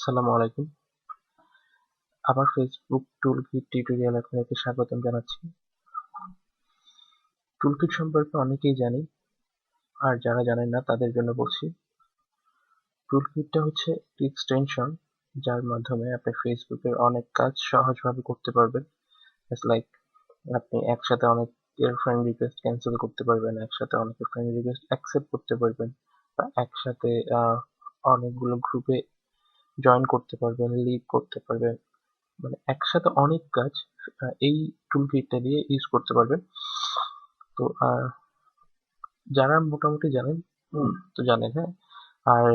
আসসালামু আলাইকুম। আবার ফেসবুক টুলকিট টিউটোরিয়ালে আপনাকে স্বাগতম জানাচ্ছি। টুলকিট সম্পর্কে অনেকেই জানি, আর যারা জানেন না তাদের জন্য বলছি। টুলকিটটা হচ্ছে একটি এক্সটেনশন যার মাধ্যমে আপনি ফেসবুকের অনেক কাজ সহজভাবে করতে পারবেন। জাস্ট লাইক আপনি একসাথে অনেকের ফ্রেন্ড রিকোয়েস্ট ক্যান্সেল করতে পারবেন, একসাথে অনেকের ফ্রেন্ড রিকোয়েস্ট অ্যাকসেপ্ট করতে পারবেন, বা একসাথে অনেকগুলো গ্রুপে জয়েন করতে পারবেন, লিভ করতে পারবেন। মানে একসাথে অনেক কাজ এই টুলকিটটা দিয়ে ইউজ করতে পারবেন। তো যারা মোটামুটি জানেন তো জানেন, হ্যাঁ। আর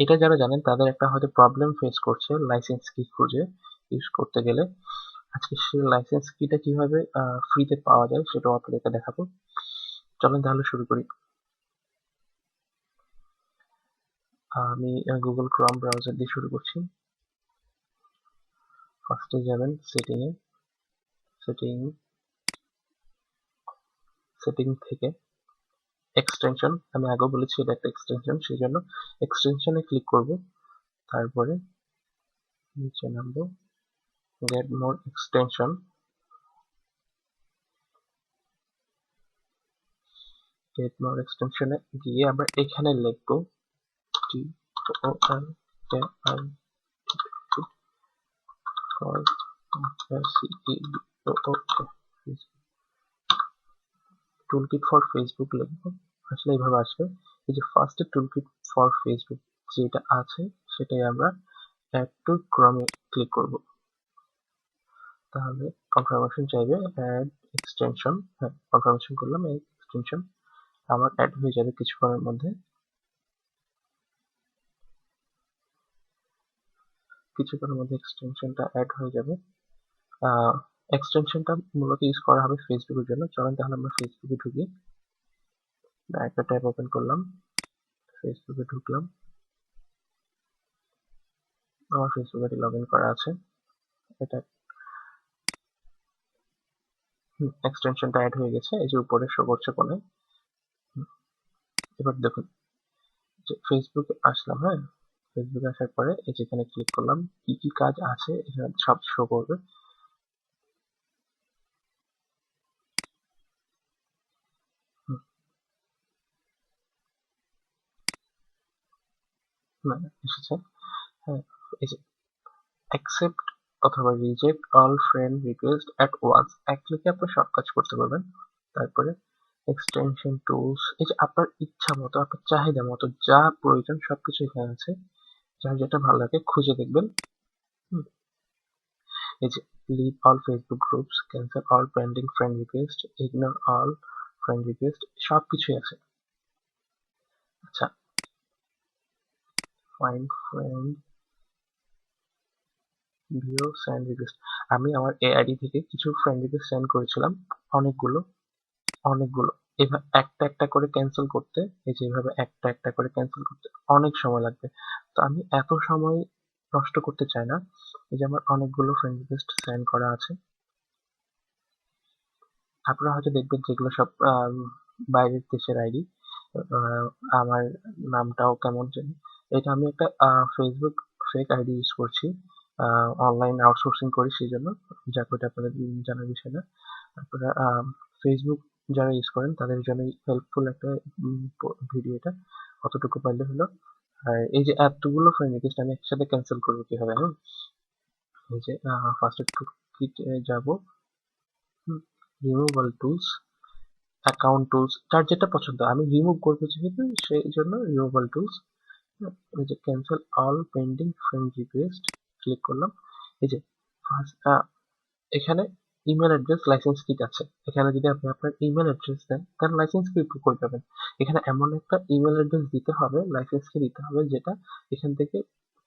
এটা যারা জানেন তাদের একটা হয়তো প্রবলেম ফেস করছে লাইসেন্স কি খুঁজে ইউজ করতে গেলে। আজকে সেই লাইসেন্স কিটা কিভাবে ফ্রিতে পাওয়া যায় সেটাও আপনাদেরকে দেখাবো। চলেন তাহলে শুরু করি। আমি গুগল ক্রোম ব্রাউজার দিয়ে শুরু করছি। ফার্স্টে যাবেন সেটিং থেকে এক্সটেনশন, আমি আগেও বলেছি এটা একটা এক্সটেনশন, সেই জন্য এক্সটেনশনে ক্লিক করব। তারপরে নিচে নামবো, get more extension. Get more এক্সটেনশনে গিয়ে আমরা এখানে লিখবো TOLKIT for toolkit for Facebook লিখবো। আসলে এইভাবে আসবে। এই যে ফার্স্ট টুলকিট ফর ফেসবুক যেটা আছে সেটাই আমরা অ্যাড টু ক্রমে ক্লিক করব। তাহলে কনফার্মেশন চাইবে অ্যাড এক্সটেনশন। হ্যাঁ, কনফার্মেশন করলাম, এই এক্সটেনশন আমার অ্যাড হয়ে যাবে কিছুক্ষণের মধ্যে। এক্সটেনশনটা অ্যাড হয়ে যাবে। এক্সটেনশনটা মূলত ইউজ করা হবে ফেসবুকের জন্য। চলেন তাহলে আমরা ফেসবুকে ঢুকি। একটা ট্যাব ওপেন করলাম, ফেসবুকে ঢুকলাম। আমার ফেসবুকে লগ ইন করা আছে। এটা এক্সটেনশনটা অ্যাড হয়ে গেছে, এই যে উপরে শো করছে কোণে। এবার দেখুন যে ফেসবুকে আসলাম, হ্যাঁ। ফেসবুকে আসার পরে এই যেখানে ক্লিক করলাম, কি কি কাজ আছে এখানে সব শো করবে। না, এসেছে। হ্যাঁ, এই যে অ্যাকসেপ্ট অথবা reject all friend request at once, এক ক্লিকে আপনি সব কাজ করতে পারবেন। তারপরে এক্সটেনশন টুলস, এই যে আপনার ইচ্ছা মতো, আপনার চাহিদা মতো যা প্রয়োজন সবকিছু এখানে আছে। যার যেটা ভালো লাগে খুঁজে দেখবেন। এই যে leave all Facebook groups, cancel all pending friend request, ignore all friend request, সবকিছুই আছে। আচ্ছা, find friend, view send request. আমি আমার এআইডি থেকে কিছু ফ্রেন্ড রিকোয়েস্ট সেন্ড করেছিলাম, অনেকগুলো অনেকগুলো। এভাবে একটা একটা করে ক্যান্সেল করতে, এই যে এভাবে একটা একটা করে ক্যান্সেল করতে অনেক সময় লাগবে। তো আমি এত সময় নষ্ট করতে চাই না। এই যে আমার অনেকগুলো ফ্রেন্ড রিকোয়েস্ট সেন্ড করা আছে। আপনারা হয়তো দেখবেন যেগুলো সব বাইরের দেশের আইডি। আমার নামটাও কেমন জানি। এটা আমি একটা ফেসবুক ফেক আইডি ইউজ করছি, অনলাইন আউটসোর্সিং করি, সেই জন্য যাক ওটা আপনাদের জানার বিষয় না। আপনারা ফেসবুক যারা ইউজ করেন তাদের জন্য হেল্পফুল একটা ভিডিও এটা, অতটুকু পারলে হলো। আর এই যে এতগুলো ফ্রেন্ড রিকোয়েস্ট আমি একসাথে ক্যান্সেল করবো কিভাবে, হ্যাঁ। এই যে ফার্স্টে যাবো, রিমুভাল টুলস, অ্যাকাউন্ট টুলস, যার যেটা পছন্দ। আমি রিমুভ করবো যেহেতু সেই জন্য রিমুভাল টুলস। এই যে cancel all pending friend request click করলাম। এই যে এখানে ইমেল অ্যাড্রেস লাইসেন্স কিট আছে। এখানে যদি আপনি আপনার ইমেল অ্যাড্রেস দেন তাহলে লাইসেন্স কি কই পাবেন। এখানে এমন একটা ইমেল অ্যাড্রেস দিতে হবে, লাইসেন্স কি দিতে হবে যেটা এখান থেকে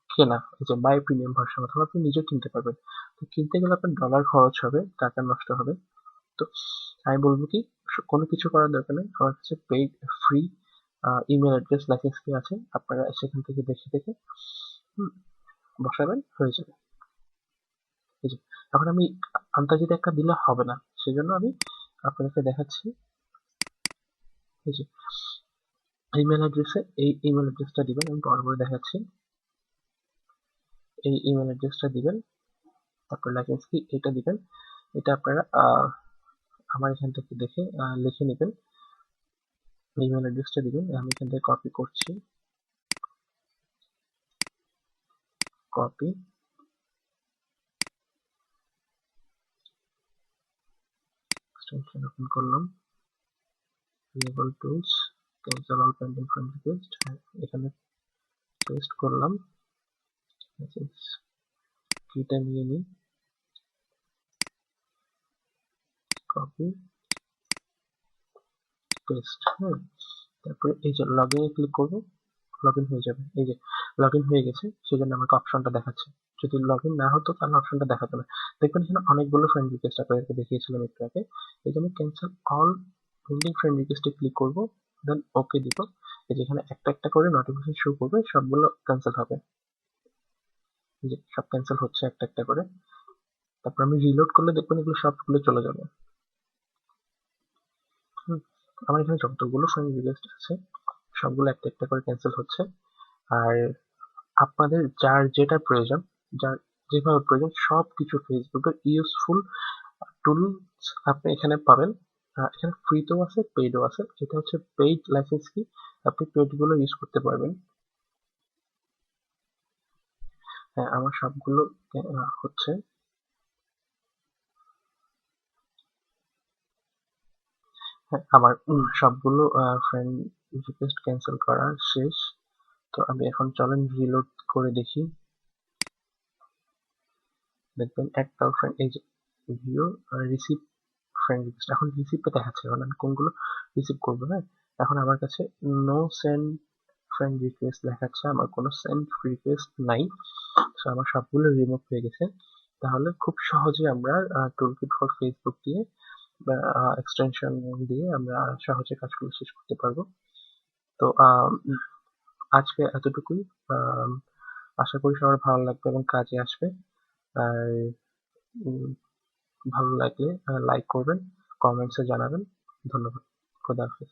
কেনা, এই যে বাই প্রিমিয়াম ভার্সন, অথবা আপনি নিজেও কিনতে পারবেন। তো কিনতে গেলে আপনার ডলার খরচ হবে, টাকা নষ্ট হবে। তো আমি বলবো কি, কোনো কিছু করার দরকার নেই, আমার কাছে paid free email address licence কি আছে, আপনারা সেখান থেকে দেখে দেখে বসাবেন, হয়ে যাবে। এই যে এখন আমি আন্তর্জাতিক একটা দিলে হবে না, সেজন্য আমি আপনাদেরকে দেখাচ্ছি। এই যে ইমেল অ্যাড্রেসে এই ইমেল অ্যাড্রেসটা দিবেন, আমি বড় করে দেখাচ্ছি। এই ইমেল অ্যাড্রেসটা দিবেন, তারপর লাইসেন্স কি এটা দিবেন। এটা আপনারা আমার এখান থেকে দেখে লিখে নেবেন। ইমেল অ্যাড্রেসটা দিবেন, আমি এখান থেকে কপি করছি, কপি, এক্সটেনশন ওপেন করলাম, renewable tools, cancel all pending friend request, এখানে পেস্ট করলাম, কিটা নিয়ে নিই, কপি, পেস্ট। হ্যাঁ, তারপরে এই যে লগ ইনে ক্লিক করবো, লগ ইন হয়ে যাবে। এই যে লগ ইন হয়ে গেছে, সেজন্য আমাকে অপশনটা দেখাচ্ছে। যদি লগ ইন না হতো তাহলে অপশনটা দেখাতো না। দেখবেন এখানে অনেকগুলো ফ্রেন্ড রিকোয়েস্ট আপনাদেরকে দেখিয়েছিলাম একটু আগে। এই যে আমি ক্যান্সেল অল পেন্ডিং ফ্রেন্ড রিকোয়েস্টে ক্লিক করবো, দেন ওকে দিব। এই যে এখানে একটা একটা করে নোটিফিকেশন শো করবে, সবগুলো ক্যান্সেল হবে। এই যে সব ক্যান্সেল হচ্ছে একটা একটা করে। তারপর আমি রিলোড করলে দেখবেন এগুলো সবগুলো চলে যাবে। আমার এখানে যতগুলো ফ্রেন্ড রিকোয়েস্ট আছে সবগুলো একটা একটা করে ক্যান্সেল হচ্ছে। আর আপনাদের যার যেটা প্রয়োজন, যার যেভাবে প্রয়োজন সবকিছু ফেসবুকের ইউজফুল টুলস আপনি এখানে পাবেন। এখানে ফ্রিতেও আছে, পেইডও আছে। এটা হচ্ছে পেইড লাইসেন্স কি, আপনি পেইড গুলো ইউজ করতে পারবেন। হ্যাঁ, আমার সবগুলো হচ্ছে। হ্যাঁ, আমার সবগুলো ফ্রেন্ড রিকোয়েস্ট ক্যান্সেল করা শেষ। তো আমি এখন চলেন রিলোড করে দেখি। দেখবেন একটাও ফ্রেন্ড, এই যে ভিউ রিসিভ ফ্রেন্ড রিকোয়েস্ট, এখন রিসিভটা দেখাচ্ছে। এখন আমি কোনগুলো রিসিভ করবো। হ্যাঁ, এখন আমার কাছে নো সেন্ড ফ্রেন্ড রিকোয়েস্ট দেখাচ্ছে, আমার কোনো সেন্ড রিকোয়েস্ট নাই। তো আমার সবগুলো রিমুভ হয়ে গেছে। তাহলে খুব সহজে আমরা টুলকিট ফর ফেসবুক দিয়ে বা এক্সটেনশন দিয়ে আমরা সহজে কাজগুলো শেষ করতে পারবো। তো আজকে এতটুকুই। আম, আশা করি সবার ভালো লাগবে এবং কাজে আসবে। আর উম, ভালো লাগলে লাইক করবেন, কমেন্টসে জানাবেন। ধন্যবাদ। খোদা হাফেজ।